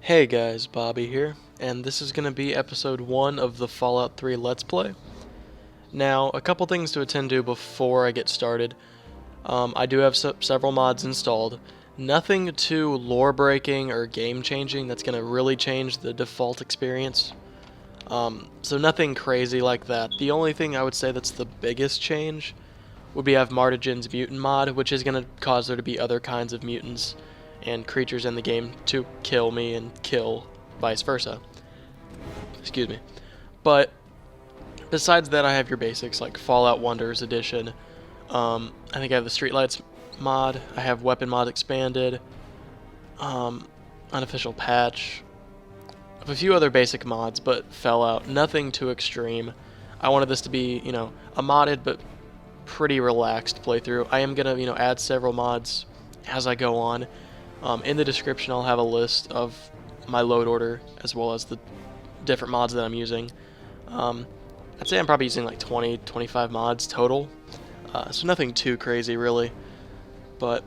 Hey guys, Bobby here, and this is going to be episode 1 of the Fallout 3 Let's Play. Now, a couple things to attend to before I get started. I do have several mods installed. Nothing too lore breaking or game changing that's going to really change the default experience. So nothing crazy like that. The only thing I would say that's the biggest change would be I have Martigen's mutant mod, which is going to cause there to be other kinds of mutants and creatures in the game to kill me and kill vice versa. Excuse me. But besides that, I have your basics like Fallout Wonders Edition. I think I have the Streetlights mod. I have Weapon mod expanded. Um, Unofficial patch. I have a few other basic mods, but fell out. Nothing too extreme. I wanted this to be, a modded but pretty relaxed playthrough. I am gonna, add several mods as I go on. In the description, I'll have a list of my load order as well as the different mods that I'm using. I'd say I'm probably using like 20, 25 mods total, so nothing too crazy really. But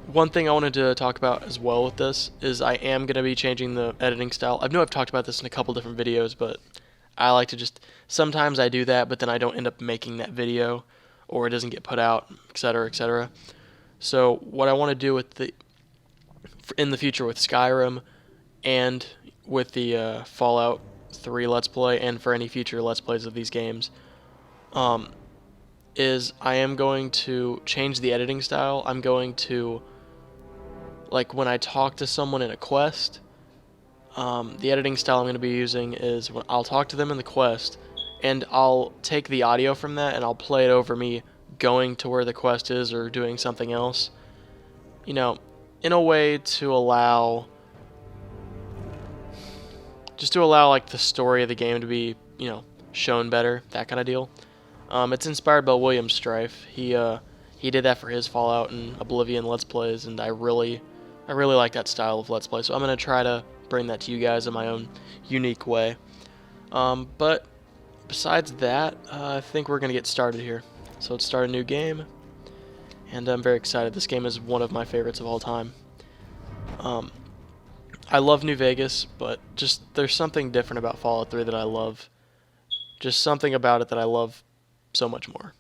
one thing I wanted to talk about as well with this is I am going to be changing the editing style. I know I've talked about this in a couple different videos, but I like to sometimes I do that, but then I don't end up making that video, or it doesn't get put out, etc., etc. So what I want to do in the future with Skyrim and with the Fallout 3 Let's Play and for any future Let's Plays of these games, um, is I am going to change the editing style. I'm going to, like when I talk to someone in a quest, the editing style I'm going to be using is when I'll talk to them in the quest, and I'll take the audio from that and I'll play it over me going to where the quest is or doing something else. In a way to allow like the story of the game to be, shown better, that kind of deal. It's inspired by William Strife. He did that for his Fallout and Oblivion Let's Plays, and I really like that style of Let's Play. So I'm gonna try to bring that to you guys in my own unique way. But besides that, I think we're gonna get started here. So let's start a new game, and I'm very excited. This game is one of my favorites of all time. I love New Vegas, but just there's something different about Fallout 3 that I love. Just something about it that I love so much more.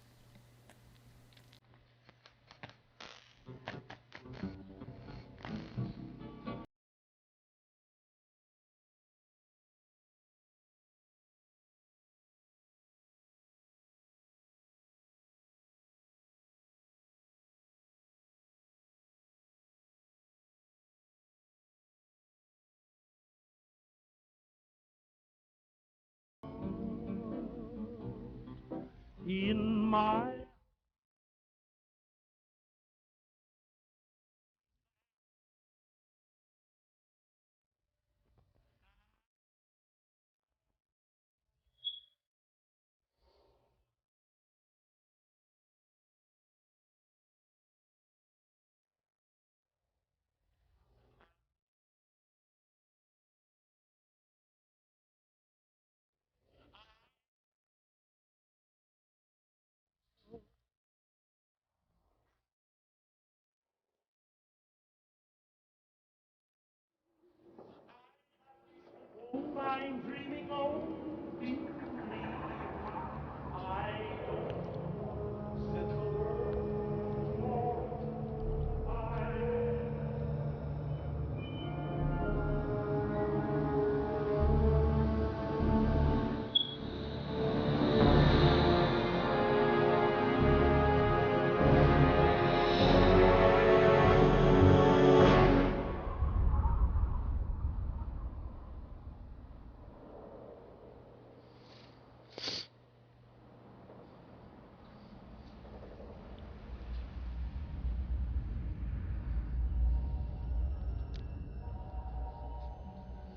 In my home, I'm dreaming only I set the world for I.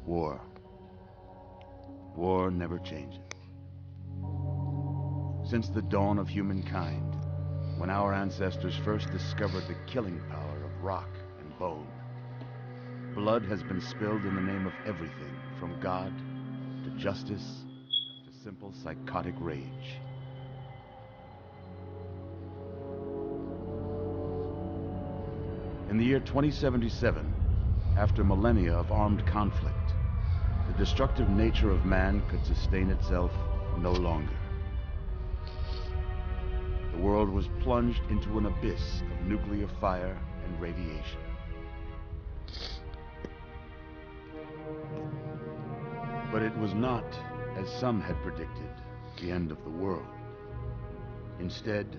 War. War never changes. Since the dawn of humankind, when our ancestors first discovered the killing power of rock and bone, blood has been spilled in the name of everything from God to justice to simple psychotic rage. In the year 2077, After millennia of armed conflict, the destructive nature of man could sustain itself no longer. The world was plunged into an abyss of nuclear fire and radiation. But it was not, as some had predicted, the end of the world. Instead,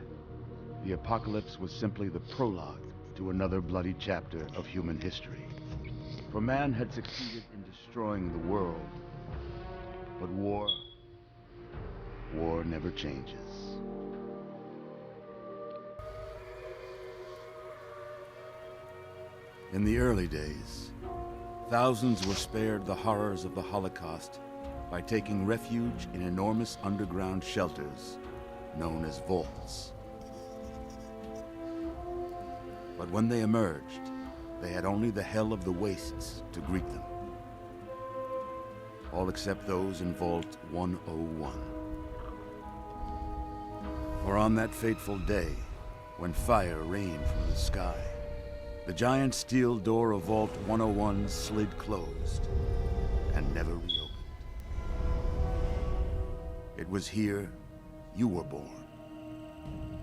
the apocalypse was simply the prologue to another bloody chapter of human history. For man had succeeded in destroying the world, but war never changes. In the early days, thousands were spared the horrors of the Holocaust by taking refuge in enormous underground shelters known as vaults. But when they emerged, they had only the hell of the wastes to greet them. All except those in Vault 101. For on that fateful day, when fire rained from the sky, the giant steel door of Vault 101 slid closed and never reopened. It was here you were born.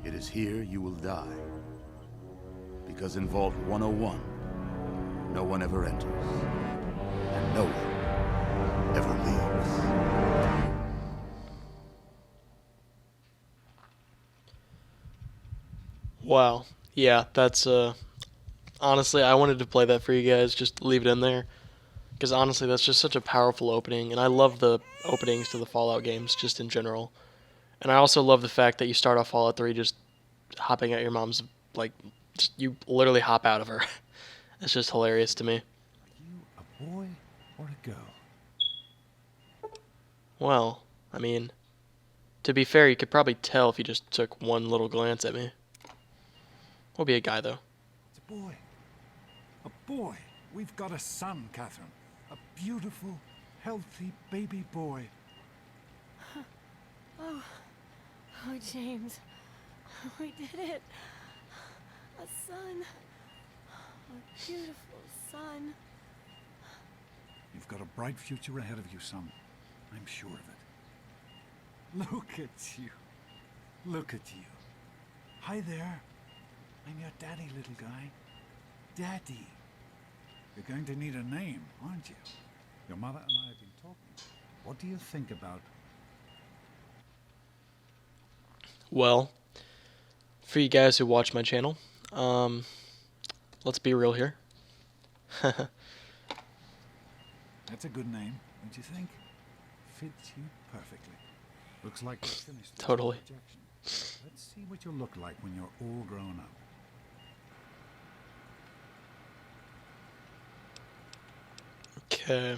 It is here you will die. Because in Vault 101, no one ever enters, and no one ever leaves. Wow. Yeah, that's honestly, I wanted to play that for you guys, just leave it in there. Because honestly, that's just such a powerful opening, and I love the openings to the Fallout games, just in general. And I also love the fact that you start off Fallout 3 just hopping at your mom's, like, you literally hop out of her. It's just hilarious to me. Are you a boy or a girl? Well, I mean, to be fair, you could probably tell if you just took one little glance at me. We'll be a guy, though. It's a boy. A boy. We've got a son, Catherine. A beautiful, healthy baby boy. Oh, James. We did it. A son. A beautiful son. You've got a bright future ahead of you, son. I'm sure of it. Look at you. Look at you. Hi there. I'm your daddy, little guy. Daddy. You're going to need a name, aren't you? Your mother and I have been talking. What do you think about... Well, for you guys who watch my channel, let's be real here. That's a good name, don't you think? Fits you perfectly. Looks like we're finished. with Totally. rejection. Let's see what you'll look like when you're all grown up. Okay.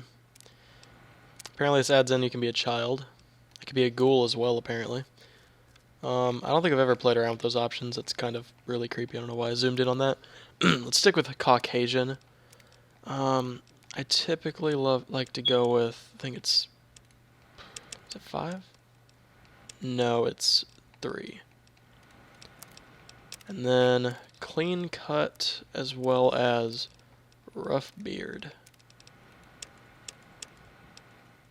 Apparently this adds in you can be a child. It could be a ghoul as well, apparently. I don't think I've ever played around with those options. It's kind of really creepy. I don't know why I zoomed in on that. Let's stick with Caucasian. I typically like to go with, I think it's, is it 5? No, it's 3. And then clean cut as well as rough beard.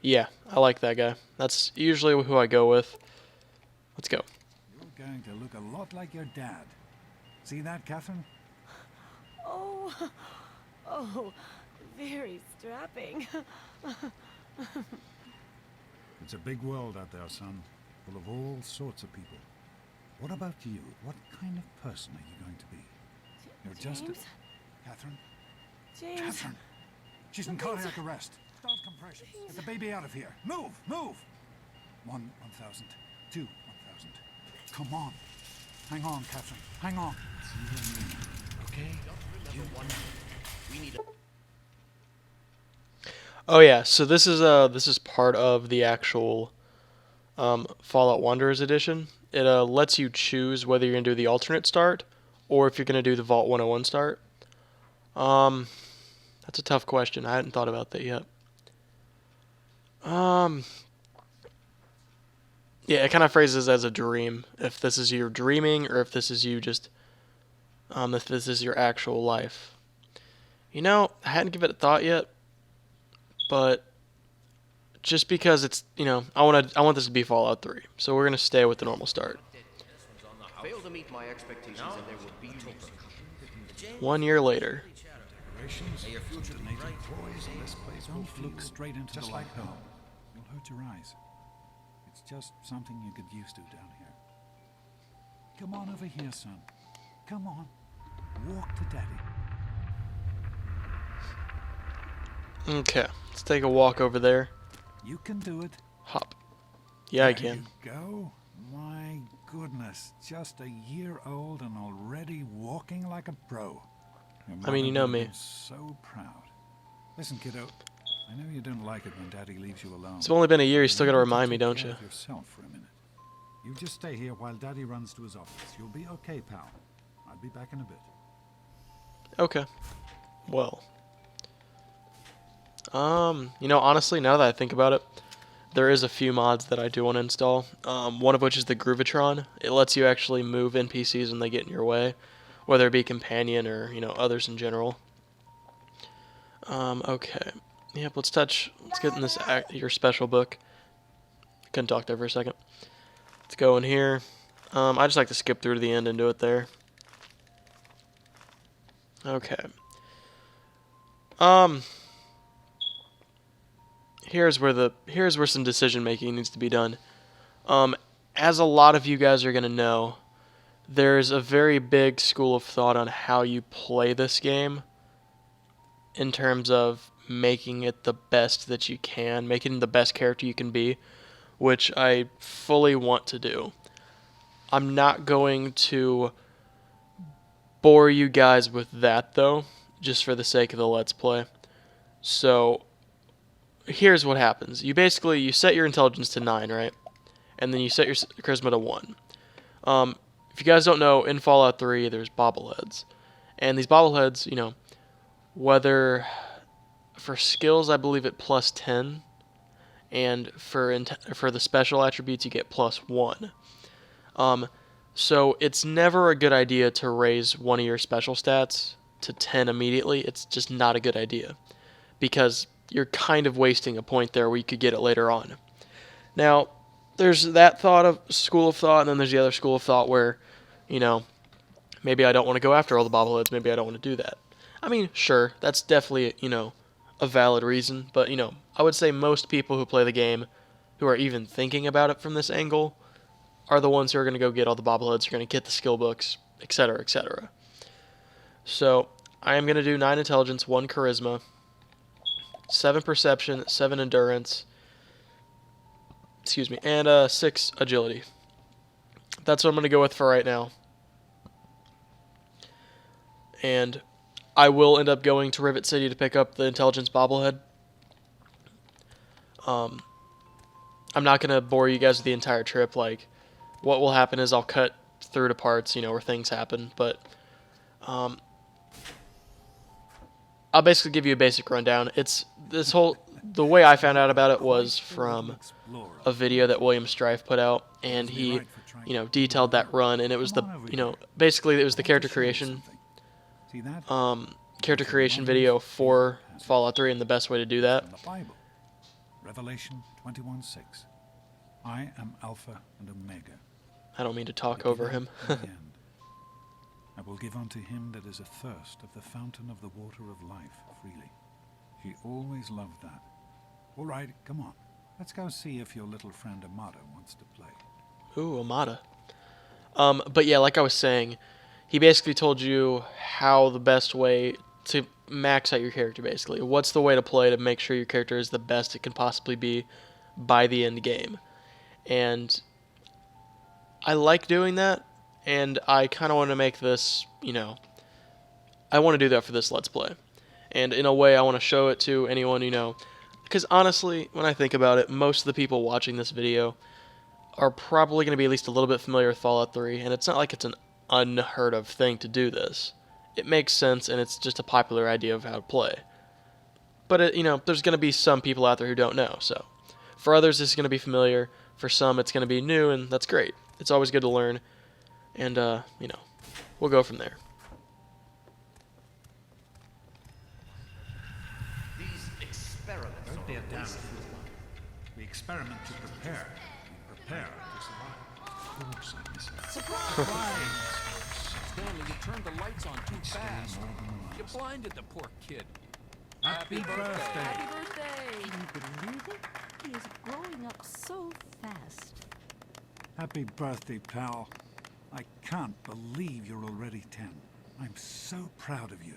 Yeah, I like that guy. That's usually who I go with. Let's go. You're going to look a lot like your dad. See that, Catherine? Oh, very strapping. It's a big world out there, son. Full of all sorts of people. What about you? What kind of person are you going to be? You're just a... James? Catherine? James. Catherine! She's in cardiac arrest. Start compression. Get the baby out of here. Move! Move! 1,000. 2, 1,000. Come on. Hang on, Catherine. Hang on. It's you and me. Okay? Oh yeah, so this is part of the actual Fallout Wanderers edition. It lets you choose whether you're gonna do the alternate start or if you're gonna do the Vault 101 start. That's a tough question. I hadn't thought about that yet. Yeah, it kind of phrases as a dream. If this is you dreaming, or if this is you just, if this is your actual life. You know, I hadn't given it a thought yet, but just because it's, I want this to be Fallout 3, so we're gonna stay with the normal start. Fail to meet my expectations and there will be no precaution. 1 year later. Decorations, detonated toys, and this place will look straight into the light home. You'll hurt your eyes. It's just something you get used to down here. Come on over here, son. Come on. Walk to Daddy. Okay, let's take a walk over there. You can do it. Hop. Yeah, I There can. you go. My goodness, just a year old and already walking like a pro. Your I mean, you mother know would have me. been so proud. Listen, kiddo. I know you don't like it when Daddy leaves you alone. It's only been a year, you but still gotta you need to remind me, take don't care you? of yourself for a minute. You just stay here while Daddy runs to his office. You'll be okay, pal. I'll be back in a bit. Okay. Well. Honestly, now that I think about it, there is a few mods that I do want to install. One of which is the Groovatron. It lets you actually move NPCs when they get in your way, whether it be companion or, others in general. Okay. Yep, let's get in this your special book. Couldn't talk there for a second. Let's go in here. I just like to skip through to the end and do it there. Okay. Here's where some decision making needs to be done. As a lot of you guys are gonna know, there's a very big school of thought on how you play this game in terms of making it the best that you can, making the best character you can be, which I fully want to do. I'm not going to bore you guys with that though, just for the sake of the Let's Play. So here's what happens. You set your intelligence to 9, right? And then you set your charisma to 1. If you guys don't know, in Fallout 3, there's bobbleheads. And these bobbleheads, whether for skills, I believe it plus 10, and for the special attributes, you get plus 1. So it's never a good idea to raise one of your special stats to 10 immediately. It's just not a good idea, because you're kind of wasting a point there where you could get it later on. Now, there's that school of thought, and then there's the other school of thought where, maybe I don't want to go after all the bobbleheads, maybe I don't want to do that. I mean, sure, that's definitely, a valid reason, but, I would say most people who play the game, who are even thinking about it from this angle, are the ones who are going to go get all the bobbleheads, are going to get the skill books, etc., etc. So, I am going to do 9 intelligence, 1 charisma, 7 perception, 7 endurance, and 6 agility. That's what I'm going to go with for right now. And I will end up going to Rivet City to pick up the intelligence bobblehead. I'm not going to bore you guys with the entire trip. Like, what will happen is I'll cut through to parts, where things happen, but I'll basically give you a basic rundown. The way I found out about it was from a video that William Strife put out, and he, detailed that run, and it was basically it was the character creation video for Fallout 3, and the best way to do that. In the Bible, Revelation 21:6. I am Alpha and Omega. I don't mean to talk over him. The end. I will give unto him that is athirst of the fountain of the water of life freely. She always loved that. All right, come on. Let's go see if your little friend Amada wants to play. Ooh, Amada. But yeah, like I was saying, he basically told you how the best way to max out your character, basically. What's the way to play to make sure your character is the best it can possibly be by the end game. And I like doing that, and I kind of want to make this, I want to do that for this Let's Play. And in a way, I want to show it to anyone, because honestly, when I think about it, most of the people watching this video are probably going to be at least a little bit familiar with Fallout 3, and it's not like it's an unheard of thing to do this. It makes sense, and it's just a popular idea of how to play. But, there's going to be some people out there who don't know, so for others, this is going to be familiar. For some, it's going to be new, and that's great. It's always good to learn, and, we'll go from there. experiments Don't on be a a damn waste. fool. We experiment to prepare. We prepare to survive. Of course I miss her. Surprise! Stanley, you turned the lights on too fast. More than once. You blinded the poor kid. Happy birthday! Happy birthday! Can you believe it? He is growing up so fast. Happy birthday, pal. I can't believe you're already 10. I'm so proud of you.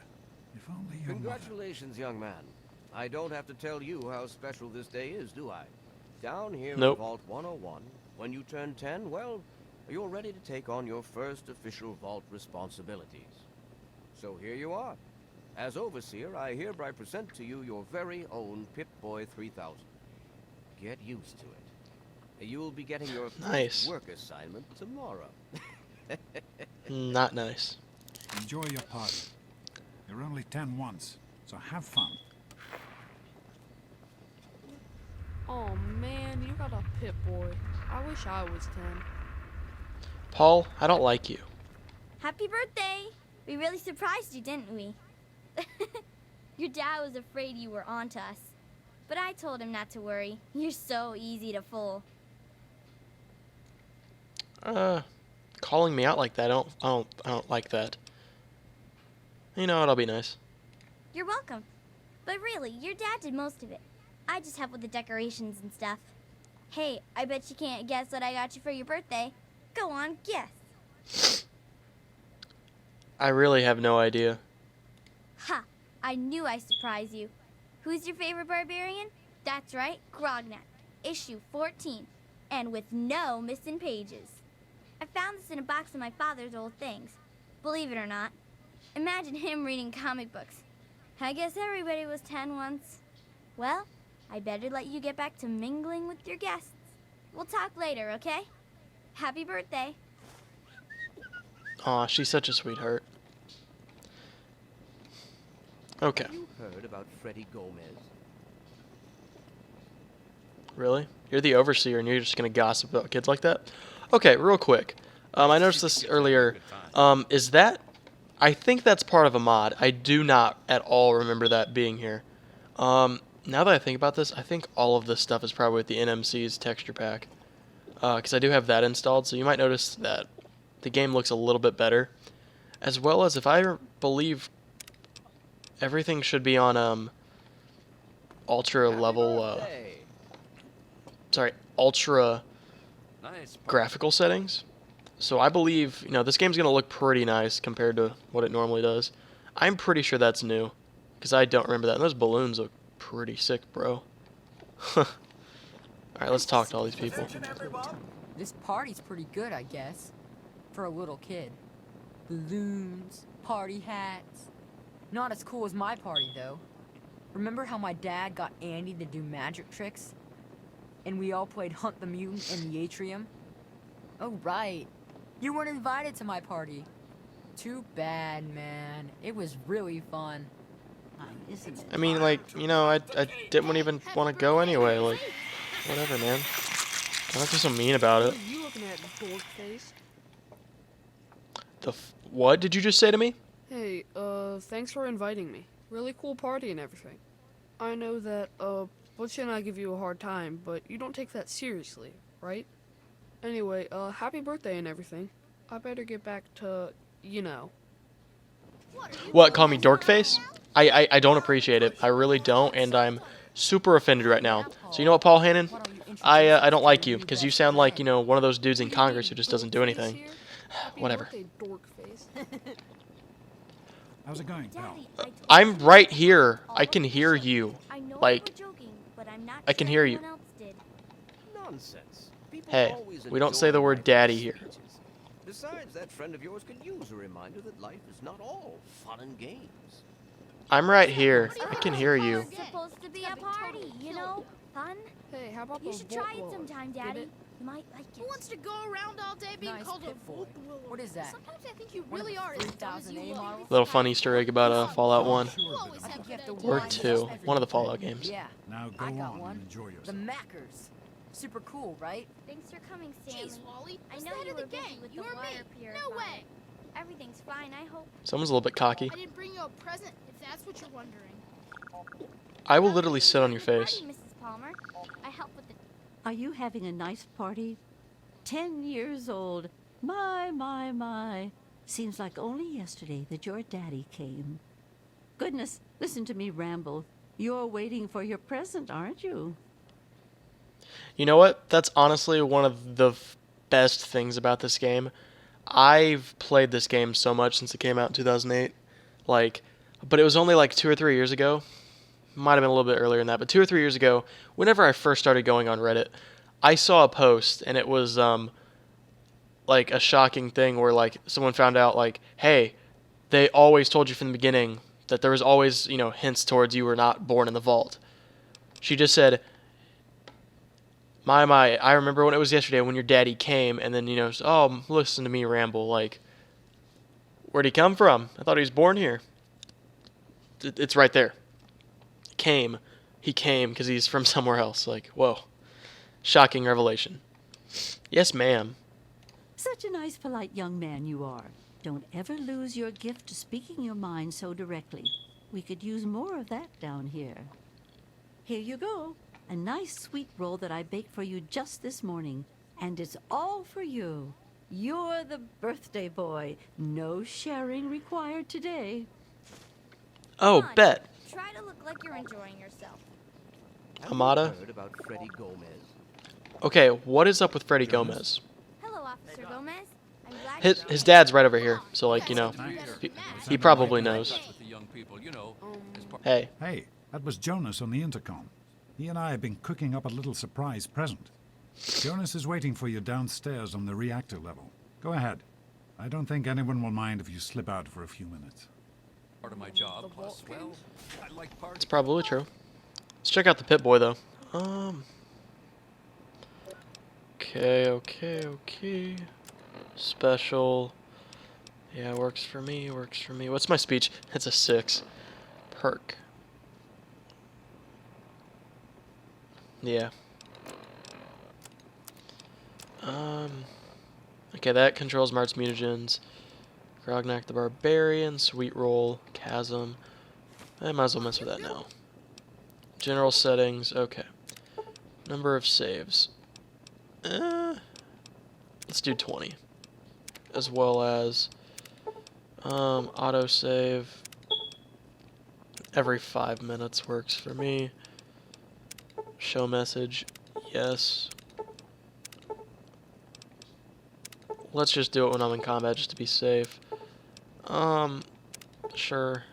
If only your mother... Congratulations, young man. I don't have to tell you how special this day is, do I? Down here Nope. in Vault 101, when you turn 10, well, you're ready to take on your first official Vault responsibilities. So here you are. As Overseer, I hereby present to you your very own Pip-Boy 3000. Get used to it. You'll be getting your first Nice. work assignment tomorrow. Not nice. Enjoy your party. You're only 10 once, so have fun. Oh man, you got a Pip Boy. I wish I was 10. Paul, I don't like you. Happy birthday! We really surprised you, didn't we? Your dad was afraid you were onto us. But I told him not to worry. You're so easy to fool. Calling me out like that, I don't like that. You know what, I'll be nice. You're welcome. But really, your dad did most of it. I just help with the decorations and stuff. Hey, I bet you can't guess what I got you for your birthday. Go on, guess. I really have no idea. Ha! I knew I'd surprise you. Who's your favorite barbarian? That's right, Grognak. Issue 14. And with no missing pages. I found this in a box of my father's old things. Believe it or not. Imagine him reading comic books. I guess everybody was 10 once. Well, I better let you get back to mingling with your guests. We'll talk later, okay? Happy birthday. Aw, she's such a sweetheart. Okay, Have you heard about Freddie Gomez? really? You're the overseer and you're just gonna gossip about kids like that? Okay, real quick. I noticed this earlier. Is that... I think that's part of a mod. I do not at all remember that being here. Now that I think about this, I think all of this stuff is probably with the NMC's texture pack. Because I do have that installed, so you might notice that the game looks a little bit better. As well as, if I believe, everything should be on ultra level, ultra Nice. graphical settings. So I believe, this game's going to look pretty nice compared to what it normally does. I'm pretty sure that's new, because I don't remember that. And those balloons look pretty sick, bro. Alright, let's talk to all these people. This party's pretty good, I guess. For a little kid. Balloons, party hats. Not as cool as my party, though. Remember how my dad got Andy to do magic tricks? And we all played Hunt the Mutant in the atrium? Oh, right. You weren't invited to my party. Too bad, man. It was really fun. I mean, like, I didn't even want to go anyway. Like, whatever, man. Don't have to be so mean about it. What are you looking at, dork face? What did you just say to me? Hey, thanks for inviting me. Really cool party and everything. I know that, Butch and I give you a hard time, but you don't take that seriously, right? Anyway, happy birthday and everything. I better get back to, What, call me dorkface? I don't appreciate it. I really don't, and I'm super offended right now. So you know what, Paul Hannon? I don't like you, because you sound like, one of those dudes in Congress who just doesn't do anything. Whatever. Happy birthday, dork face. How's it going, pal? Daddy, I told I'm you right to here. all I of can the hear shows. you. I know Like, you were joking, but I'm not I can sure hear you. anyone else did. Nonsense. People Hey, always we don't enjoy say the word my daddy here. speeches. Besides, that friend of yours could use a reminder that life is not all fun and games. I'm right here. I can hear you. It's supposed to be a party, Fun. Hey, how about You those should try it Volt sometime, Get Daddy. it? You might like it. Who wants to go around all day being Nice called a Pip-Boy. Volt Willow? What is that? Sometimes I think you One of really the are as dumb as 3000 you A look. model? Little fun Easter egg about Fallout 1. You always I have think you good have to ideas. Or watch 2. every One of the day. Fallout games. Yeah. Now go I got on one. and enjoy The yourself. Mackers. Super cool, right? Thanks for coming, Stanley. Jeez, Wally. I Who's know the head you of the were busy gang? with You the or water me? purifier. No way. Everything's fine, I hope. Someone's a little bit cocky. I didn't bring you a present, if that's what you're wondering. I will literally sit on your face. Party, Mrs. Palmer. I help with the Are you having a nice party? 10 years old. My. Seems like only yesterday that your daddy came. Goodness, listen to me ramble. You're waiting for your present, aren't you? You know what? That's honestly one of the best things about this game. I've played this game so much since it came out in 2008. Like, but it was only like 2 or 3 years ago. Might have been a little bit earlier than that, but 2 or 3 years ago, whenever I first started going on Reddit, I saw a post, and it was like a shocking thing where like someone found out like, hey, they always told you from the beginning that there was always, you know, hints towards you were not born in the vault. She just said, my, I remember when it was yesterday when your daddy came, and then, you know, oh, listen to me ramble, like, where'd he come from? I thought he was born here. It's right there. He came because he's from somewhere else. Like, whoa. Shocking revelation. Yes, ma'am. Such a nice, polite young man you are. Don't ever lose your gift to speaking your mind so directly. We could use more of that down here. Here you go. A nice sweet roll that I baked for you just this morning. And it's all for you. You're the birthday boy. No sharing required today. Oh, Come on, bet. Try to look like you're enjoying yourself. Have you Amada? heard about Freddy Gomez? Okay, what is up with Freddy Gomez? Hello, Officer Gomez. I'm glad His dad's right over here, so like, you know, he probably knows. With the young people, you know, as part Hey, Hey, that was Jonas on the intercom. He and I have been cooking up a little surprise present. Jonas is waiting for you downstairs on the reactor level. Go ahead. I don't think anyone will mind if you slip out for a few minutes. of my job. Plus, well, I like it's parties. probably true. Let's check out the Pit Boy, though. Okay. Special. Yeah, works for me. What's my speech? It's a 6. Perk. Yeah. Okay, that controls Mart's mutagens. Grognak the Barbarian, Sweet Roll, Chasm. I might as well mess with that now. General settings, okay. Number of saves. Let's do 20. As well as autosave. Every 5 minutes works for me. Show message, yes. Let's just do it when I'm in combat just to be safe. Sure.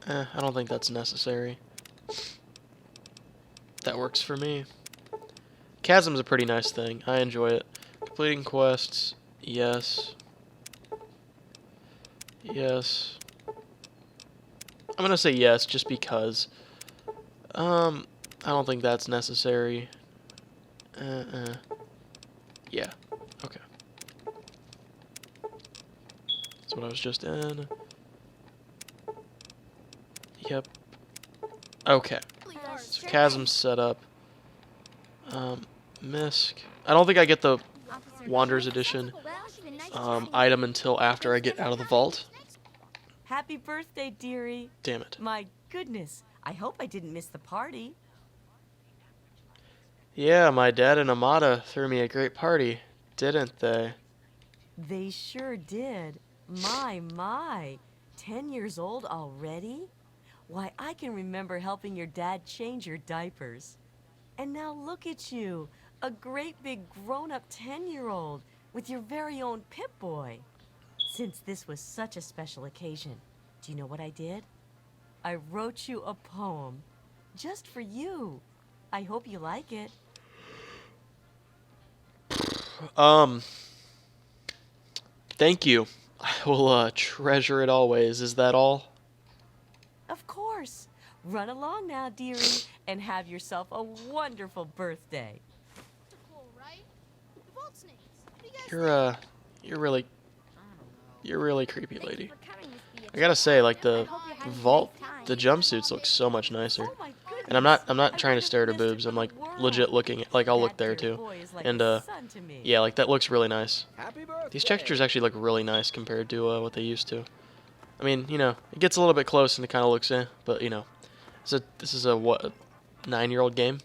I don't think that's necessary. That works for me. Chasm's a pretty nice thing. I enjoy it. Completing quests, yes. Yes. I'm gonna say yes just because. I don't think that's necessary. Yeah. Okay. That's what I was just in. Yep. Okay. So Chasm's set up. Misk. I don't think I get the Wanderer's Edition item until after I get out of the vault. Happy birthday, dearie. Damn it. My goodness, I hope I didn't miss the party. Yeah, my dad and Amada threw me a great party, didn't they? They sure did. My. 10 years old already? Why, I can remember helping your dad change your diapers. And now look at you, a great big grown-up 10-year-old with your very own Pip-Boy. Since this was such a special occasion, do you know what I did? I wrote you a poem, just for you. I hope you like it. Thank you. I will treasure it always. Is that all? Of course. Run along now, dearie, and have yourself a wonderful birthday. You're really creepy, lady. I gotta say, like the vault, the jumpsuits look so much nicer. Oh my goodness. And I'm not trying to stare at her boobs. I'm like legit looking at, like I'll look there too. And yeah, like that looks really nice. Happy birthday. These textures actually look really nice compared to what they used to. I mean, you know, it gets a little bit close and it kind of looks but you know, this is a what, a 9-year-old game.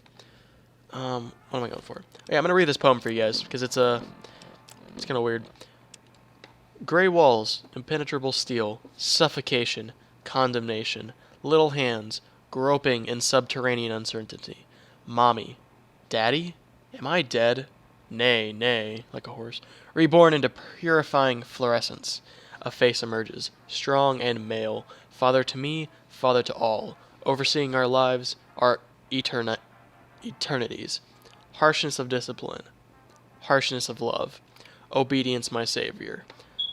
What am I going for? Yeah, I'm gonna read this poem for you guys because it's kind of weird. Gray walls, impenetrable steel, suffocation, condemnation, little hands, groping in subterranean uncertainty. Mommy, Daddy, am I dead? Nay, nay, like a horse. Reborn into purifying fluorescence. A face emerges, strong and male, father to me, father to all, overseeing our lives, our eternities. Harshness of discipline, harshness of love, obedience my savior.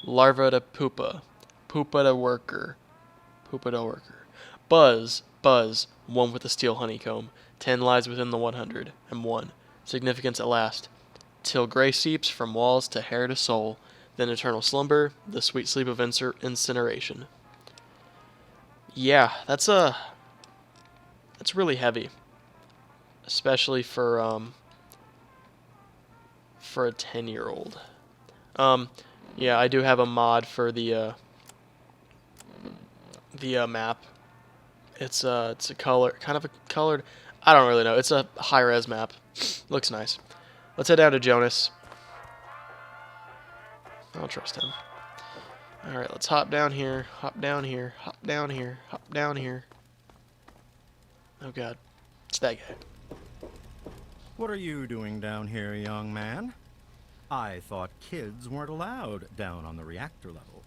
Larva to pupa, pupa to worker, pupa to worker. Buzz, buzz, one with the steel honeycomb, 10 lies within the 101. Significance at last, till gray seeps from walls to hair to soul, then eternal slumber, the sweet sleep of incineration. Yeah, that's really heavy, especially for a 10-year-old. Yeah, I do have a mod for the map. It's a kind of a colored. I don't really know. It's a high-res map. Looks nice. Let's head down to Jonas. I'll trust him. All right, let's hop down here. Hop down here. Hop down here. Hop down here. Oh God, it's that guy. What are you doing down here, young man? I thought kids weren't allowed down on the reactor level.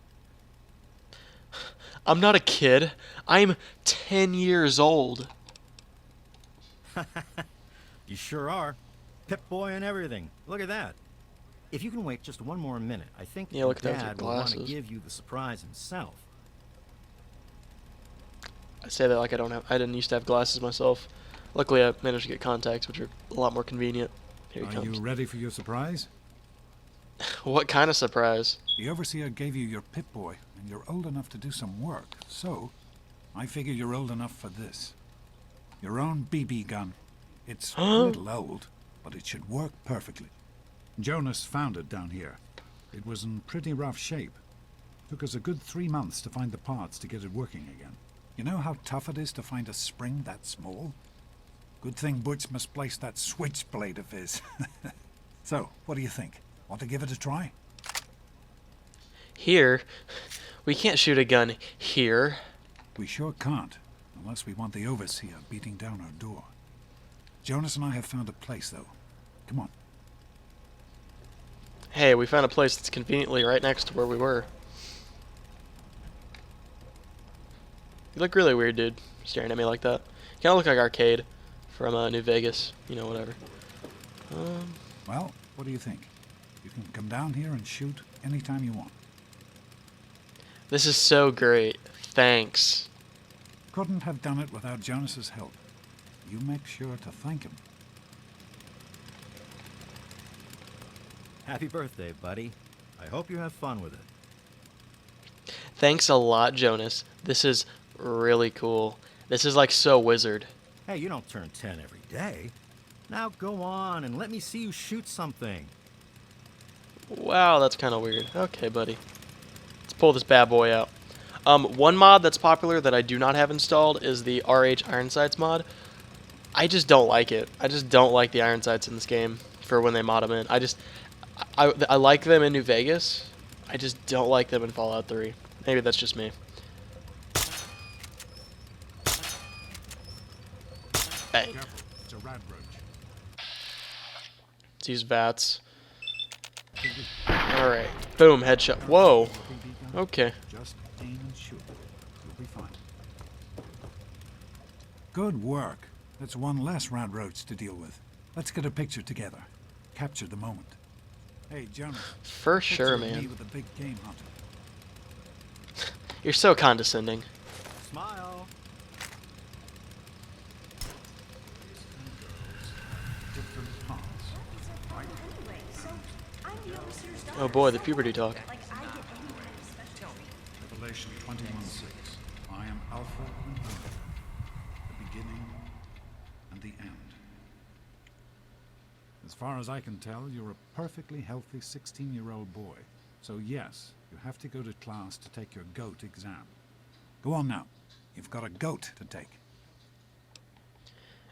I'm not a kid. I'm 10 years old. You sure are. Pip-Boy and everything. Look at that. If you can wait just one more minute, I think Yeah, your look at those dad will want to glasses. give you the surprise himself. I say that like I didn't used to have glasses myself. Luckily, I managed to get contacts, which are a lot more convenient. Here he Are comes. you ready for your surprise? What kind of surprise? The Overseer gave you your Pip-Boy, and you're old enough to do some work. So, I figure you're old enough for this. Your own BB gun. It's a little old, but it should work perfectly. Jonas found it down here. It was in pretty rough shape. Took us a good 3 months to find the parts to get it working again. You know how tough it is to find a spring that small? Good thing Butch misplaced that switchblade of his. So, what do you think? Want to give it a try? Here? We can't shoot a gun here. We sure can't, unless we want the Overseer beating down our door. Jonas and I have found a place, though. Come on. Hey, we found a place that's conveniently right next to where we were. You look really weird, dude, staring at me like that. You kind of look like Arcade from New Vegas. You know, whatever. Well, what do you think? You can come down here and shoot anytime you want. This is so great. Thanks. Couldn't have done it without Jonas's help. You make sure to thank him. Happy birthday, buddy. I hope you have fun with it. Thanks a lot, Jonas. This is really cool. This is like so wizard. Hey, you don't turn 10 every day. Now go on and let me see you shoot something. Wow, that's kind of weird. Okay, buddy. Let's pull this bad boy out. One mod that's popular that I do not have installed is the RH Iron Sights mod. I just don't like it. I just don't like the Iron Sights in this game for when they mod them in. I like them in New Vegas. I just don't like them in Fallout 3. Maybe that's just me. Bang. Careful, it's a rad roach. Let's use VATS. Alright. Boom, headshot. Whoa. Okay. Just aim and shoot. You'll be fine. Good work. That's one less rad roach to deal with. Let's get a picture together. Capture the moment. Hey, Jonas. For sure, picture of me man. with a big game hunter. You're so condescending. Smile. Different parts. Oh boy, the puberty talk. Revelation 21:6. I am Alpha and Omega, the beginning and the end. As far as I can tell, you're a perfectly healthy 16-year-old boy. So yes, you have to go to class to take your GOAT exam. Go on now. You've got a goat to take.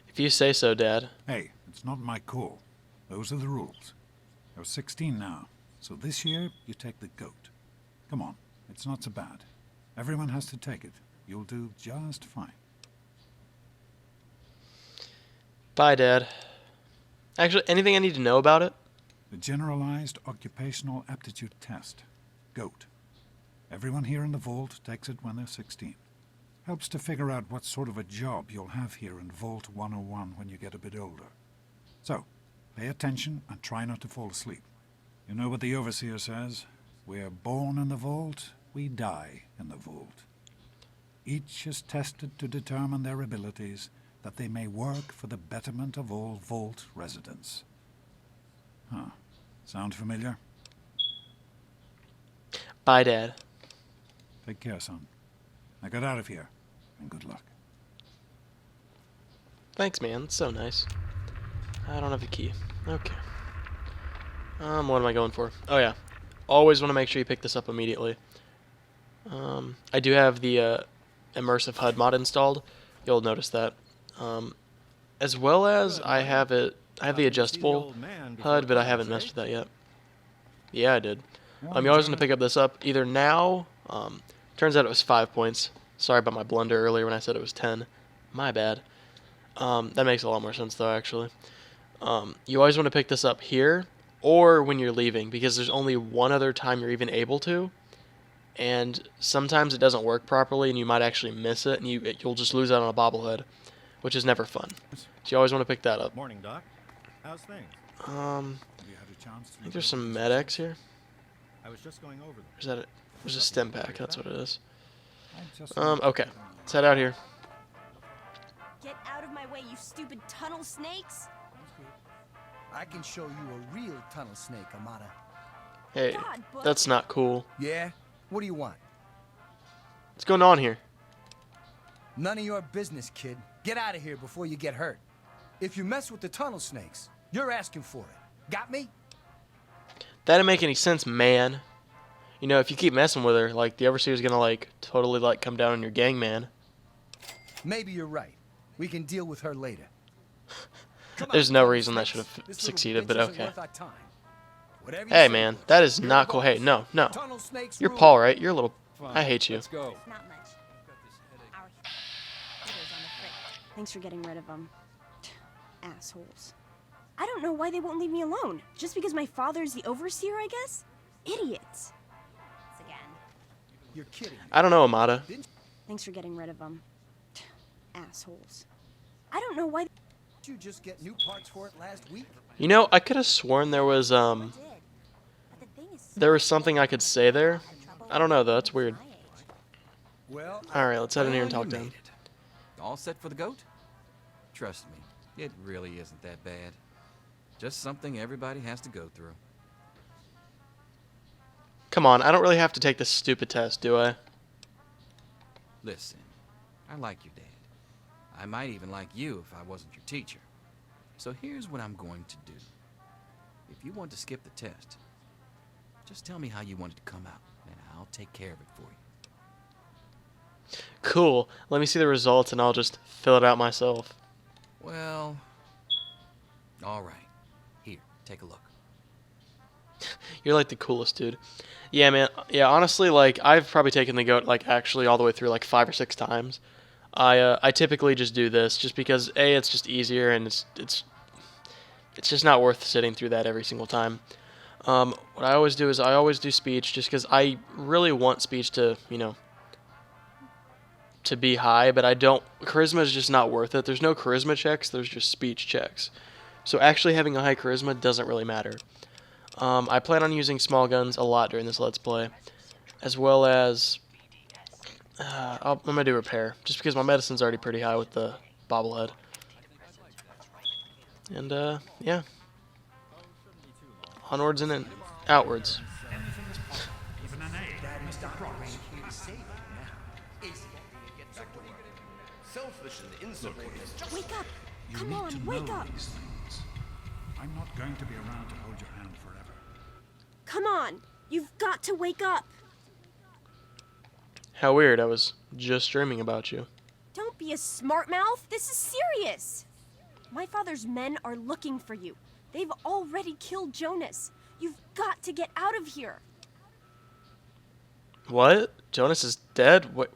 If you say so, Dad. Hey, it's not my call. Those are the rules. You're 16 now, so this year you take the goat. Come on, it's not so bad. Everyone has to take it. You'll do just fine. Bye, Dad. Actually, anything I need to know about it? The Generalized Occupational Aptitude Test. GOAT. Everyone here in the vault takes it when they're 16. Helps to figure out what sort of a job you'll have here in Vault 101 when you get a bit older. So, pay attention and try not to fall asleep. You know what the Overseer says? We're born in the vault, we die in the vault. Each is tested to determine their abilities, that they may work for the betterment of all vault residents. Huh. Sound familiar? Bye, Dad. Take care, son. Now get out of here, and good luck. Thanks, man. It's so nice. I don't have a key. Okay. What am I going for? Oh, yeah. Always want to make sure you pick this up immediately. I do have the immersive HUD mod installed. You'll notice that. As well as I have the adjustable HUD, but I haven't messed with that yet. Yeah, I did. You always want to pick up this up either now. Turns out it was 5 points. Sorry about my blunder earlier when I said it was 10. My bad. That makes a lot more sense though, actually. You always want to pick this up here or when you're leaving, because there's only one other time you're even able to, and sometimes it doesn't work properly and you might actually miss it and you'll just lose out on a bobblehead, which is never fun. So you always want to pick that up. Morning, Doc. How's things? I think there's some medics here. I was just going over them. Or is that it? There's a stim pack, that's what it is. Okay. Let's head out here. Get out of my way, you stupid tunnel snakes! I can show you a real tunnel snake, Amata. Hey, that's not cool. Yeah? What do you want? What's going on here? None of your business, kid. Get out of here before you get hurt. If you mess with the tunnel snakes, you're asking for it. Got me? That didn't make any sense, man. You know, if you keep messing with her, like, the Overseer's gonna, like, totally, like, come down on your gang, man. Maybe you're right. We can deal with her later. There's no reason that should have succeeded, but okay. Hey, man, that is not cool. Hey, no, no. You're Paul, right? You're a little... I hate you. Not much. Thanks for getting rid of them. Assholes. I don't know why they won't leave me alone. Just because my father's the Overseer, I guess? Idiots. Again. You're kidding. I don't know, Amata. Thanks for getting rid of them. Assholes. I don't know why... Did you just get new parts for it last week? You know, I could have sworn there was something I could say there. I don't know, though. That's weird. Well, alright, let's head in here and talk to him. All set for the goat? Trust me, it really isn't that bad. Just something everybody has to go through. Come on, I don't really have to take this stupid test, do I? Listen, I like your dad. I might even like you if I wasn't your teacher. So here's what I'm going to do. If you want to skip the test, just tell me how you want it to come out, and I'll take care of it for you. Cool. Let me see the results and I'll just fill it out myself. Well, all right. Here, take a look. You're like the coolest dude. Yeah, man. Yeah, honestly, like, I've probably taken the goat, like, actually all the way through, like, 5 or 6 times. I typically just do this just because, A, it's just easier, and it's just not worth sitting through that every single time. What I always do is I always do speech just because I really want speech to, you know, to be high, but I don't... Charisma is just not worth it. There's no charisma checks, there's just speech checks. So actually having a high charisma doesn't really matter. I plan on using small guns a lot during this Let's Play, as well as... I'm going to do repair, just because my medicine's already pretty high with the bobblehead. And, yeah. Onwards and then outwards. Wake up! Come on, wake up! I'm not going to be around to hold your hand forever. Come on! You've got to wake up! How weird, I was just dreaming about you. Don't be a smart mouth. This is serious. My father's men are looking for you. They've already killed Jonas. You've got to get out of here. What? Jonas is dead? What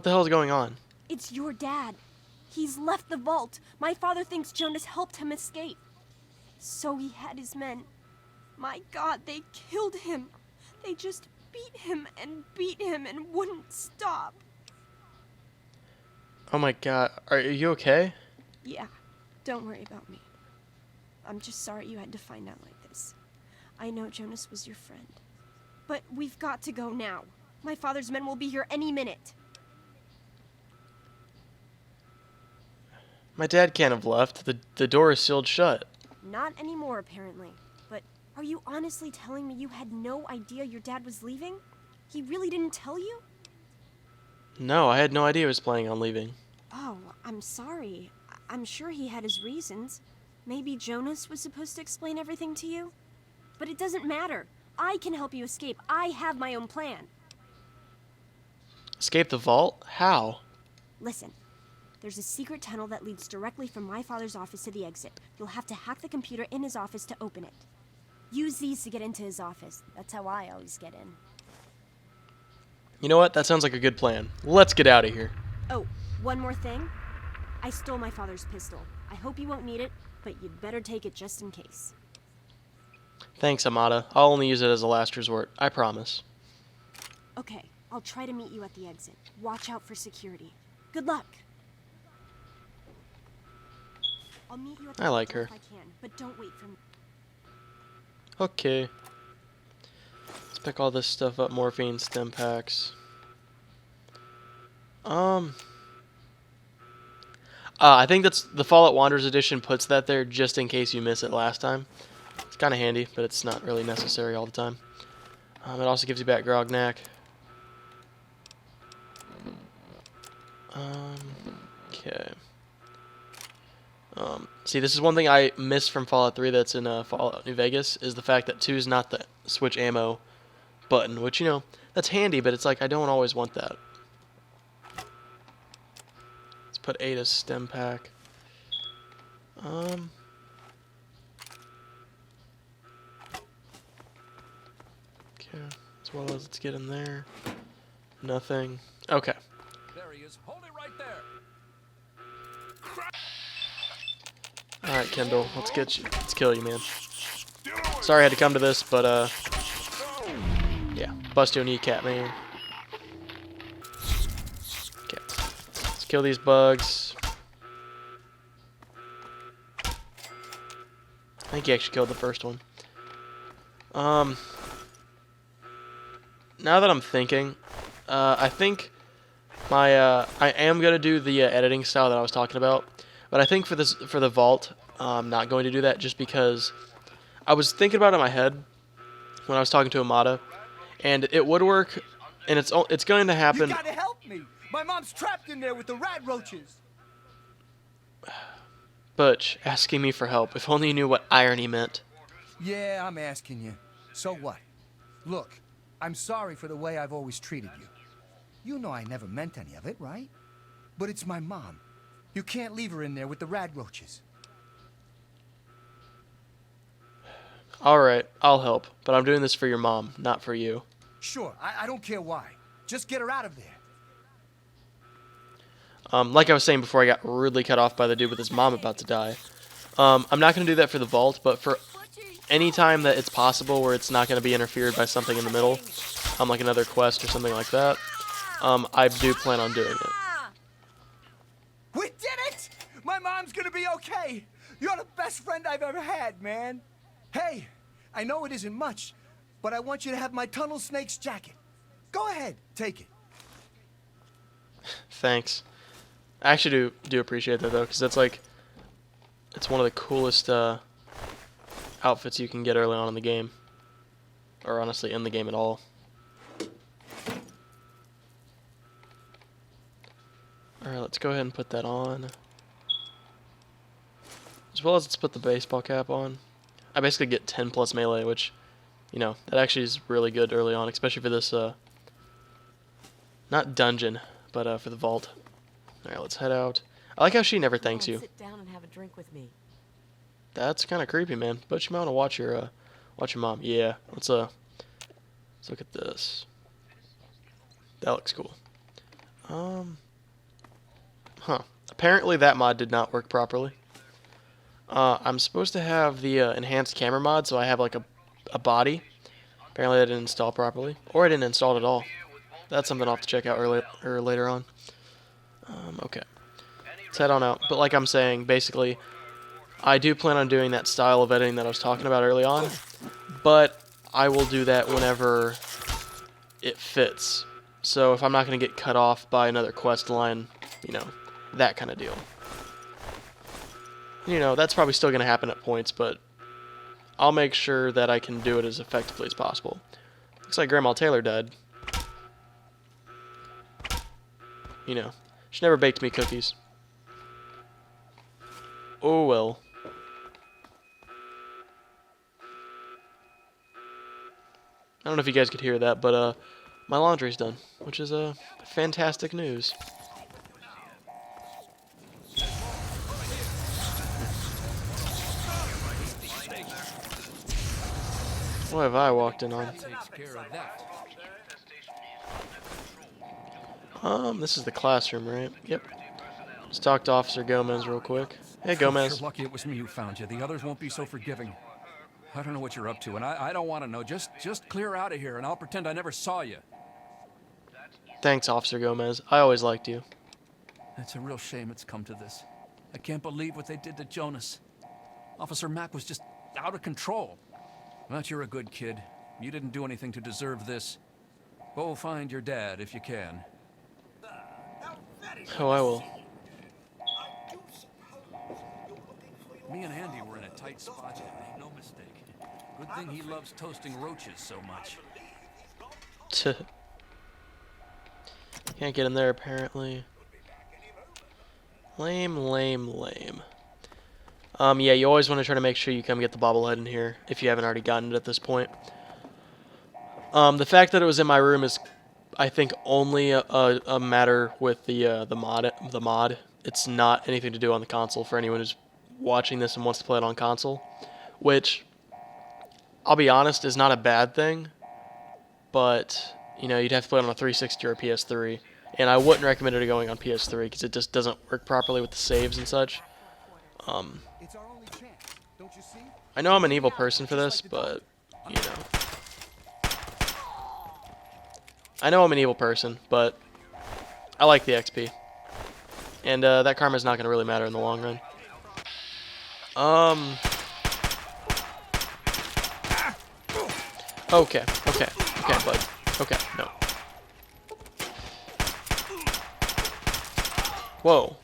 the hell is going on? It's your dad. He's left the vault. My father thinks Jonas helped him escape. So he had his men. My God, they killed him. They just beat him and wouldn't stop. Oh my god, are you okay? Yeah, don't worry about me. I'm just sorry you had to find out like this. I know Jonas was your friend. But we've got to go now. My father's men will be here any minute. My dad can't have left. The door is sealed shut. Not anymore, apparently. But are you honestly telling me you had no idea your dad was leaving? He really didn't tell you? No, I had no idea he was planning on leaving. Oh, I'm sorry. I'm sure he had his reasons. Maybe Jonas was supposed to explain everything to you? But it doesn't matter. I can help you escape. I have my own plan. Escape the vault? How? Listen. There's a secret tunnel that leads directly from my father's office to the exit. You'll have to hack the computer in his office to open it. Use these to get into his office. That's how I always get in. You know what? That sounds like a good plan. Let's get out of here. Oh, one more thing. I stole my father's pistol. I hope you won't need it, but you'd better take it just in case. Thanks, Amada. I'll only use it as a last resort. I promise. Okay, I'll try to meet you at the exit. Watch out for security. Good luck. I'll meet you at the I like exit her. if I can, but don't wait for me. Okay. Let's pick all this stuff up. Morphine, stim packs. I think that's the Fallout Wanderers edition puts that there just in case you miss it last time. It's kind of handy, but it's not really necessary all the time. It also gives you back Grognak. Okay. See, this is one thing I missed from Fallout 3 that's in Fallout New Vegas, is the fact that 2 is not the switch ammo button, which, you know, that's handy, but it's like, I don't always want that. Let's put 8 as stem pack. Okay, as well as let's get in there. Nothing. Okay. There he is. Hold it right there. Alright, Kendall, let's get you. Let's kill you, man. Sorry I had to come to this, but, yeah. Bust your kneecap, man. Okay. Let's kill these bugs. I think he actually killed the first one. Now that I'm thinking, I think I am gonna do the editing style that I was talking about, but I think for the vault, I'm not going to do that just because I was thinking about it in my head when I was talking to Amada, and it would work, and it's going to happen. You gotta help me. My mom's trapped in there with the rat roaches. Butch, asking me for help. If only you knew what irony meant. Yeah, I'm asking you. So what? Look, I'm sorry for the way I've always treated you. You know I never meant any of it, right? But it's my mom. You can't leave her in there with the rat roaches. Alright, I'll help, but I'm doing this for your mom, not for you. Sure, I don't care why. Just get her out of there. Like I was saying before I got rudely cut off by the dude with his mom about to die. I'm not going to do that for the vault, but for any time that it's possible where it's not going to be interfered by something in the middle, like another quest or something like that, I do plan on doing it. We did it! My mom's gonna be okay. You're the best friend I've ever had, man. Hey, I know it isn't much, but I want you to have my tunnel snake's jacket. Go ahead, take it. Thanks. I actually do appreciate that, though, because that's like, it's one of the coolest outfits you can get early on in the game. Or honestly, in the game at all. Alright, let's go ahead and put that on. As well as let's put the baseball cap on. I basically get 10 plus melee, which, you know, that actually is really good early on, especially for this Not dungeon, but for the vault. Alright, let's head out. I like how she never Come thanks on, you. Sit down and have a drink with me. That's kind of creepy, man. But you might want to watch your mom. Yeah, let's look at this. That looks cool. Huh. Apparently that mod did not work properly. I'm supposed to have the enhanced camera mod, so I have like a body. Apparently I didn't install properly, or I didn't install it at all. That's something I'll have to check out later on. Okay. Let's head on out. But like I'm saying, basically, I do plan on doing that style of editing that I was talking about early on, but I will do that whenever it fits. So if I'm not going to get cut off by another quest line, you know, that kind of deal. You know, that's probably still going to happen at points, but I'll make sure that I can do it as effectively as possible. Looks like Grandma Taylor died. You know, she never baked me cookies. Oh well. I don't know if you guys could hear that, but my laundry's done, which is fantastic news. What have I walked in on? This is the classroom, right? Yep. Let's talk to Officer Gomez real quick. Hey, Gomez. You're lucky it was me who found you. The others won't be so forgiving. I don't know what you're up to, and I don't want to know. Just clear out of here, and I'll pretend I never saw you. Thanks, Officer Gomez. I always liked you. It's a real shame it's come to this. I can't believe what they did to Jonas. Officer Mack was just out of control. But you're a good kid. You didn't do anything to deserve this. Go find your dad if you can. Oh, I will. Me and Andy were in a tight spot, make no mistake. Good thing he loves toasting roaches so much. Can't get in there, apparently. Lame, lame, lame. Yeah, you always want to try to make sure you come get the bobblehead in here, if you haven't already gotten it at this point. The fact that it was in my room is, I think, only a matter with the mod. It's not anything to do on the console for anyone who's watching this and wants to play it on console, which, I'll be honest, is not a bad thing, but, you know, you'd have to play it on a 360 or a PS3, and I wouldn't recommend it going on PS3, because it just doesn't work properly with the saves and such. I know I'm an evil person for this, but, you know. I know I'm an evil person, but I like the XP. And that karma's not going to really matter in the long run. Okay, bud. Okay, no. Whoa.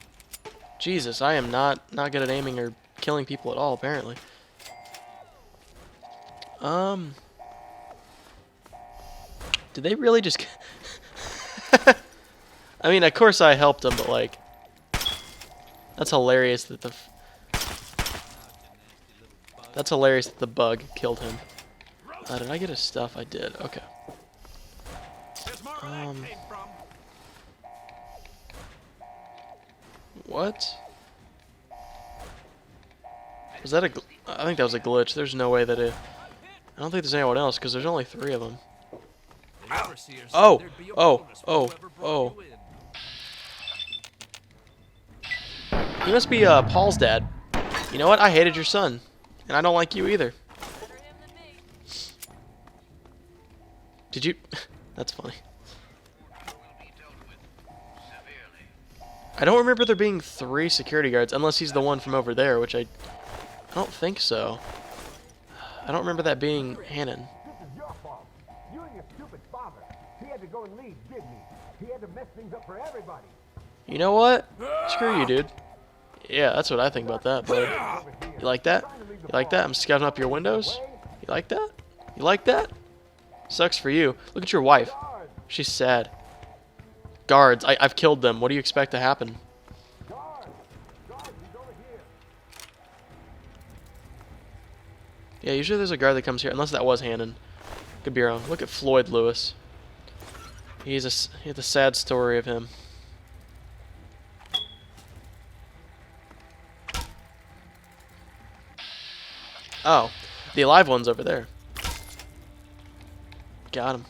Jesus, I am not good at aiming or killing people at all, apparently. Did they really just... I mean, of course I helped them, but, like... That's hilarious that the... That's hilarious that the bug killed him. Did I get his stuff? I did. Okay. What? Was that a... I think that was a glitch. There's no way that it... I don't think there's anyone else, because there's only 3 of them. Oh! Oh! Oh! Oh! He must be Paul's dad. You know what? I hated your son. And I don't like you either. Did you... That's funny. I don't remember there being 3 security guards, unless he's the one from over there, which I don't think so. I don't remember that being Hannon. This is your fault. You and your stupid father. He had to go and leave, didn't he? He had to mess things up for everybody. You know what? Screw you, dude. Yeah, that's what I think about that, bud. You like that? You like that? I'm scouting up your windows? You like that? You like that? Sucks for you. Look at your wife. She's sad. Guards. I've killed them. What do you expect to happen? Yeah, usually there's a guard that comes here, unless that was Hannon. Could be wrong. Look at Floyd Lewis. He has a sad story of him. Oh, the alive one's over there. Got him.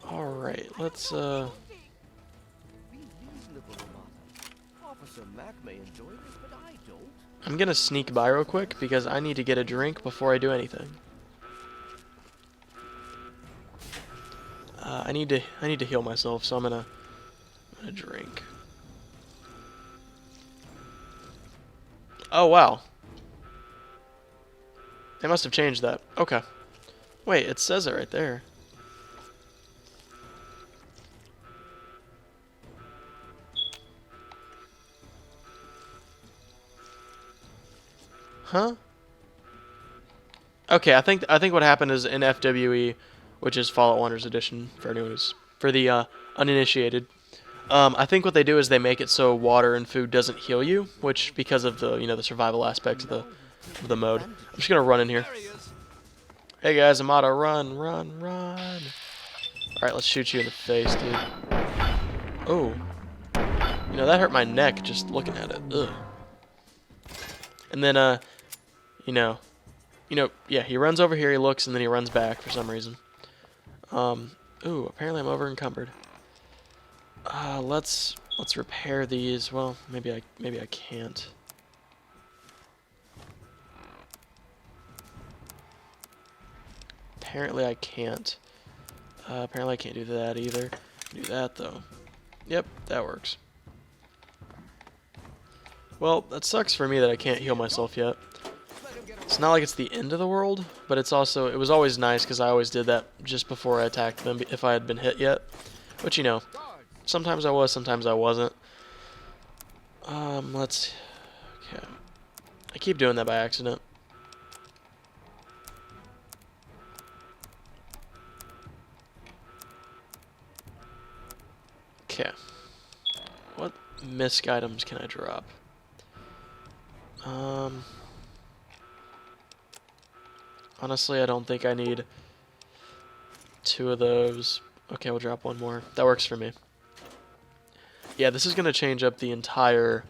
Alright, let's, Be reasonable, Amata. Officer Mack may enjoy this, but I don't. I'm gonna sneak by real quick because I need to get a drink before I do anything. I need to heal myself, so I'm gonna drink. Oh wow. They must have changed that. Okay. Wait, it says it right there. Huh? Okay, I think what happened is in FWE, which is Fallout Wanderers Edition for anyone who's for the uninitiated. I think what they do is they make it so water and food doesn't heal you, which because of the the survival aspects of the mode. I'm just gonna run in here. Hey guys, Amata, run, run, run! All right, let's shoot you in the face, dude. Oh, that hurt my neck just looking at it. Ugh. And then yeah, he runs over here, he looks, and then he runs back for some reason. Ooh, apparently I'm over encumbered. Let's repair these. Well, maybe I can't. Apparently I can't. Apparently I can't do that either. Do that though. Yep, that works. Well, that sucks for me that I can't heal myself yet. It's not like it's the end of the world, but it was always nice because I always did that just before I attacked them if I had been hit yet. Which, sometimes I was, sometimes I wasn't. Okay. I keep doing that by accident. Okay. What misc items can I drop? Honestly, I don't think I need 2 of those. Okay, we'll drop 1 more. That works for me. Yeah, this is going to change up the entire...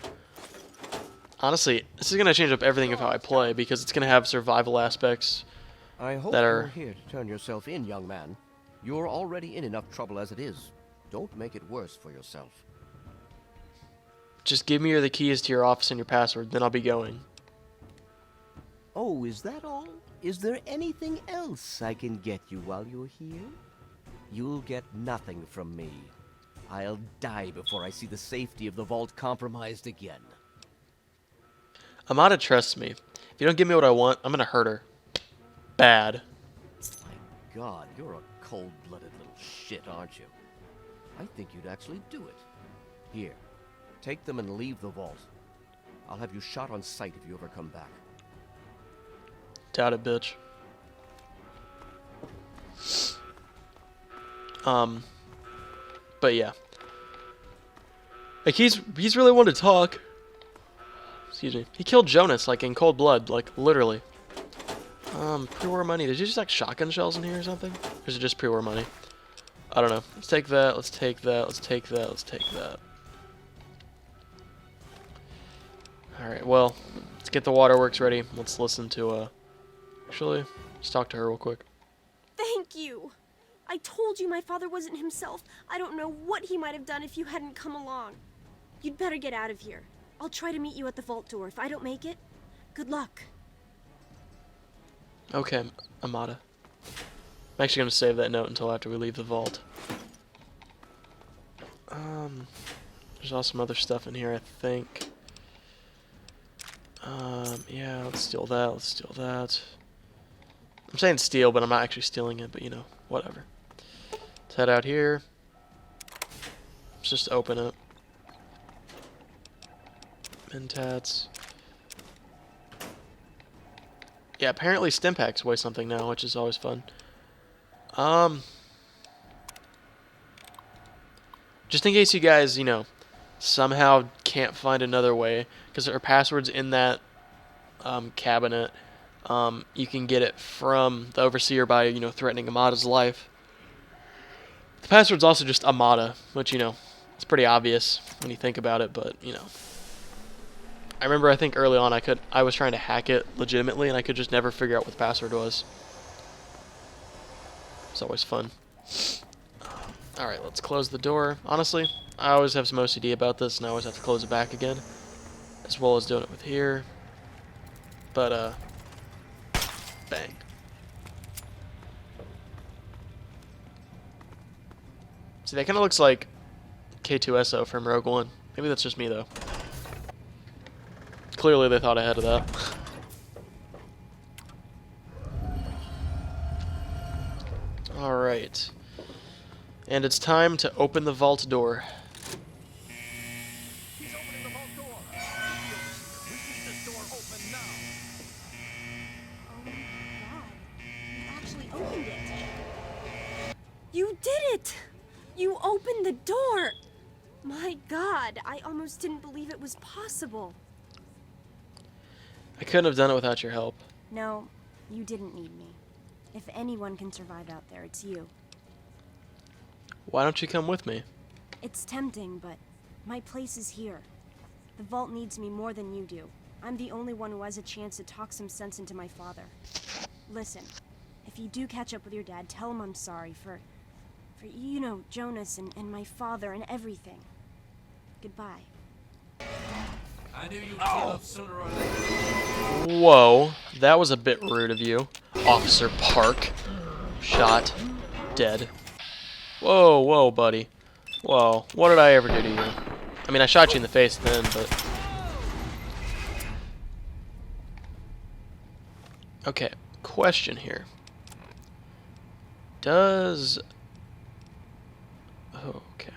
Honestly, this is going to change up everything of how I play, because it's going to have survival aspects I hope that are... you're here to turn yourself in, young man. You're already in enough trouble as it is. Don't make it worse for yourself. Just give me the keys to your office and your password, then I'll be going. Oh, is that all? Is there anything else I can get you while you're here? You'll get nothing from me. I'll die before I see the safety of the vault compromised again. Amata trusts me. If you don't give me what I want, I'm gonna hurt her. Bad. My God, you're a cold-blooded little shit, aren't you? I think you'd actually do it. Here, take them and leave the vault. I'll have you shot on sight if you ever come back. Doubt it, bitch. But yeah. Like, he's really wanted to talk. Excuse me. He killed Jonas, like, in cold blood, like, literally. Pre-war money. Did you just, like, shotgun shells in here or something? Or is it just pre-war money? I don't know. Let's take that, let's take that, let's take that, let's take that. Alright, well, let's get the waterworks ready. Let's listen to, actually, let's talk to her real quick. Thank you. I told you my father wasn't himself. I don't know what he might have done if you hadn't come along. You'd better get out of here. I'll try to meet you at the vault door. If I don't make it, good luck. Okay, Amata. I'm actually going to save that note until after we leave the vault. There's also some other stuff in here, I think. Yeah, let's steal that, let's steal that. I'm saying steal, but I'm not actually stealing it, but whatever. Let's head out here. Let's just open it. Mentats. Yeah, apparently Stimpaks weigh something now, which is always fun. Just in case you guys, somehow can't find another way, because there are passwords in that cabinet. You can get it from the Overseer by, threatening Amata's life. The password's also just Amada, which, you know, it's pretty obvious when you think about it, but, you know. I remember, I think early on I was trying to hack it legitimately, and I could just never figure out what the password was. It's always fun. Alright, let's close the door. Honestly, I always have some OCD about this, and I always have to close it back again, as well as doing it with here. But, bang. See, that kind of looks like K2SO from Rogue One. Maybe that's just me, though. Clearly they thought ahead of that. Alright. And it's time to open the vault door. Actually opened it. You did it! You opened the door! My God, I almost didn't believe it was possible. I couldn't have done it without your help. No, you didn't need me. If anyone can survive out there, it's you. Why don't you come with me? It's tempting, but my place is here. The vault needs me more than you do. I'm the only one who has a chance to talk some sense into my father. Listen, if you do catch up with your dad, tell him I'm sorry for you know, Jonas and my father and everything. Goodbye. I knew you'd give up sooner or later. Whoa, that was a bit rude of you. Officer Park. Shot. Dead. Whoa, whoa, buddy. Whoa, what did I ever do to you? I mean, I shot you in the face then, but... Okay, question here. Does... Oh, okay.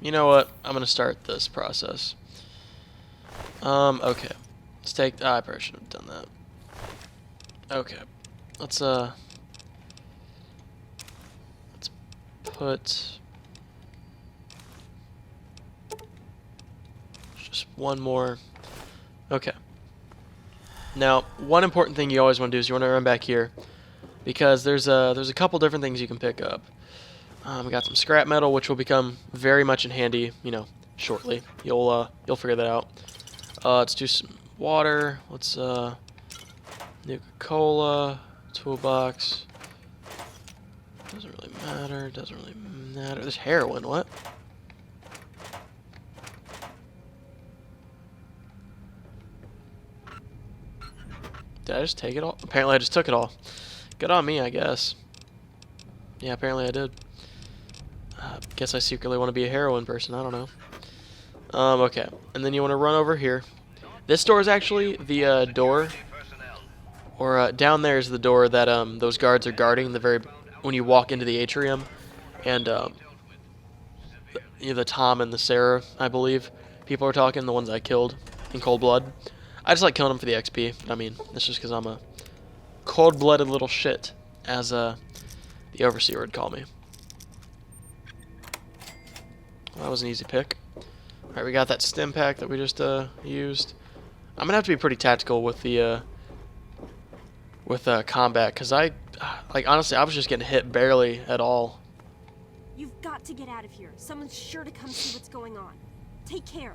You know what? I'm gonna start this process. Okay. Let's take... I probably should have done that. Okay. Let's put... Just one more. Okay. Now, one important thing you always want to do is you want to run back here, because there's a couple different things you can pick up. We got some scrap metal, which will become very much in handy, you know, shortly. You'll figure that out. Let's do some water. Let's Nuka-Cola, toolbox. Doesn't really matter. Doesn't really matter. There's heroin. What? Did I just take it all? Apparently I just took it all. Good on me, I guess. Yeah, apparently I did. Guess I secretly want to be a heroin person. I don't know. Okay. And then you want to run over here. This door is actually the door, or down there is the door that those guards are guarding when you walk into the atrium, and the Tom and the Sarah, I believe, people are talking, the ones I killed in cold blood. I just like killing them for the XP. I mean, that's just because I'm a cold-blooded little shit, as the Overseer would call me. Well, that was an easy pick. Alright, we got that stim pack that we just used. I'm gonna have to be pretty tactical with the combat, because honestly, I was just getting hit barely at all. You've got to get out of here. Someone's sure to come see what's going on. Take care.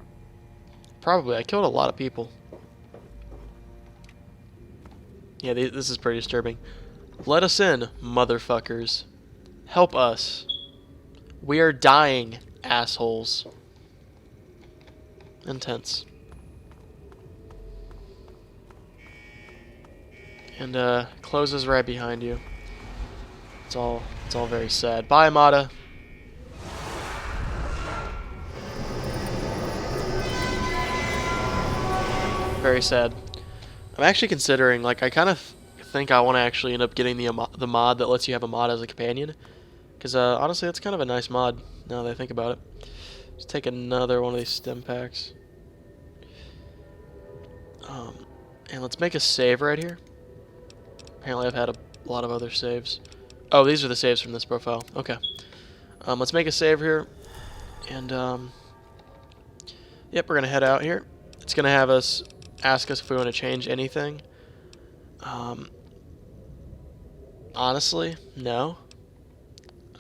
Probably. I killed a lot of people. Yeah, this is pretty disturbing. Let us in, motherfuckers. Help us. We are dying, assholes. Intense. And closes right behind you. It's all very sad. Bye, Mata. Very sad. I'm actually considering, like, I kind of think I want to actually end up getting the mod that lets you have a mod as a companion. Because, honestly, that's kind of a nice mod, now that I think about it. Let's take another one of these stim packs. And let's make a save right here. Apparently I've had a lot of other saves. Oh, these are the saves from this profile. Okay. Let's make a save here. And, yep, we're going to head out here. It's going to have us ask us if we want to change anything. Honestly, no.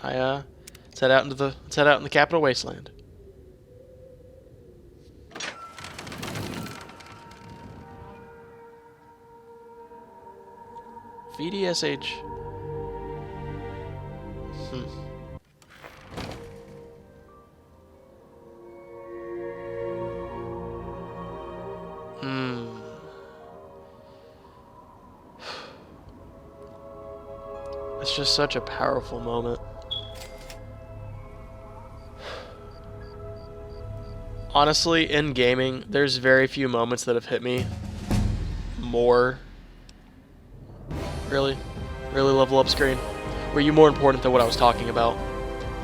let's head out in the capital wasteland. VDSH. It's just such a powerful moment. Honestly, in gaming, there's very few moments that have hit me more. Really level up screen. Were you more important than what I was talking about?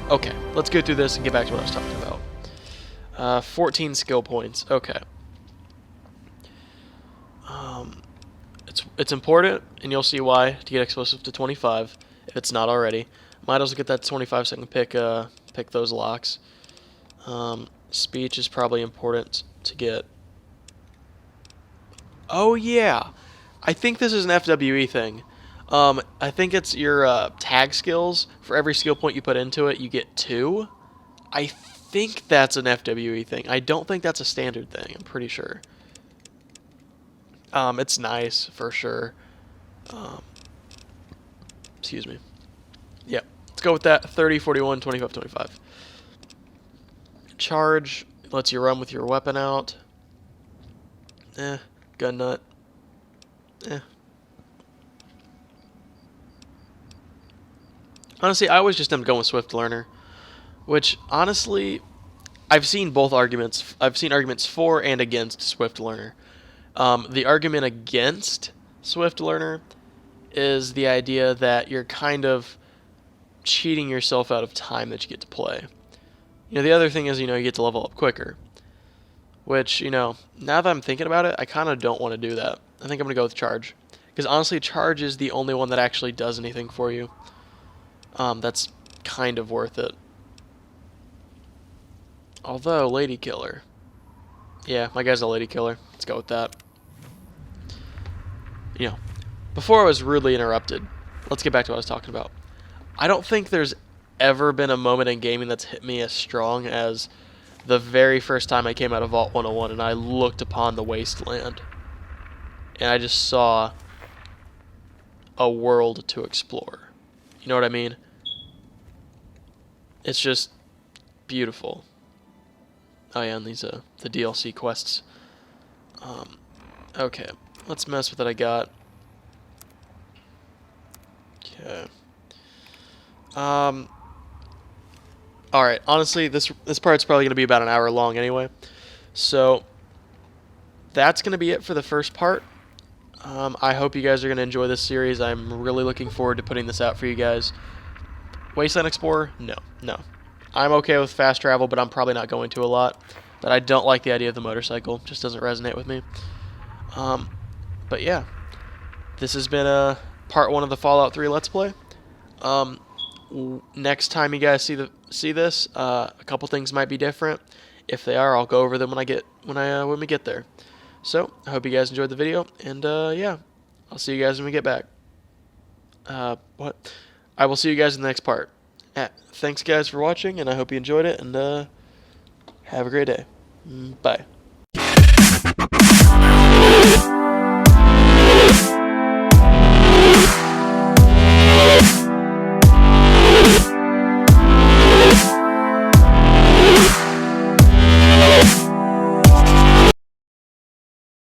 Okay, let's go through this and get back to what I was talking about. 14 skill points. Okay. It's important, and you'll see why, to get explosive to 25, if it's not already. Might as well get that 25 so I can pick those locks. Speech is probably important to get. Oh yeah, I think this is an FWE thing. I think it's your tag skills. For every skill point you put into it, you get 2. I think that's an FWE thing. I don't think that's a standard thing. I'm pretty sure. It's nice for sure. Excuse me. Yeah, let's go with that. 30, 41, 25, 25. Charge lets you run with your weapon out. Gun nut. Honestly, I always just end up going with Swift Learner, which honestly, I've seen both arguments. I've seen arguments for and against Swift Learner. The argument against Swift Learner is the idea that you're kind of cheating yourself out of time that you get to play. The other thing is, you get to level up quicker. Which, now that I'm thinking about it, I kind of don't want to do that. I think I'm going to go with Charge. Because honestly, Charge is the only one that actually does anything for you. That's kind of worth it. Although, Lady Killer. Yeah, my guy's a Lady Killer. Let's go with that. Before I was rudely interrupted, let's get back to what I was talking about. I don't think there's ever been a moment in gaming that's hit me as strong as the very first time I came out of Vault 101 and I looked upon the wasteland. And I just saw a world to explore. You know what I mean? It's just beautiful. Oh yeah, and these the DLC quests. Okay, let's mess with what I got. Okay. Alright, honestly, this part's probably going to be about an hour long anyway. So, that's going to be it for the first part. I hope you guys are going to enjoy this series. I'm really looking forward to putting this out for you guys. Wasteland Explorer? No. I'm okay with fast travel, but I'm probably not going to a lot. But I don't like the idea of the motorcycle. It just doesn't resonate with me. But yeah. This has been part 1 of the Fallout 3 Let's Play. Next time you guys see this, a couple things might be different. If they are, I'll go over them when we get there. So, I hope you guys enjoyed the video, and yeah, I'll see you guys when we get back. I will see you guys in the next part. Thanks guys for watching, and I hope you enjoyed it, and have a great day. Bye.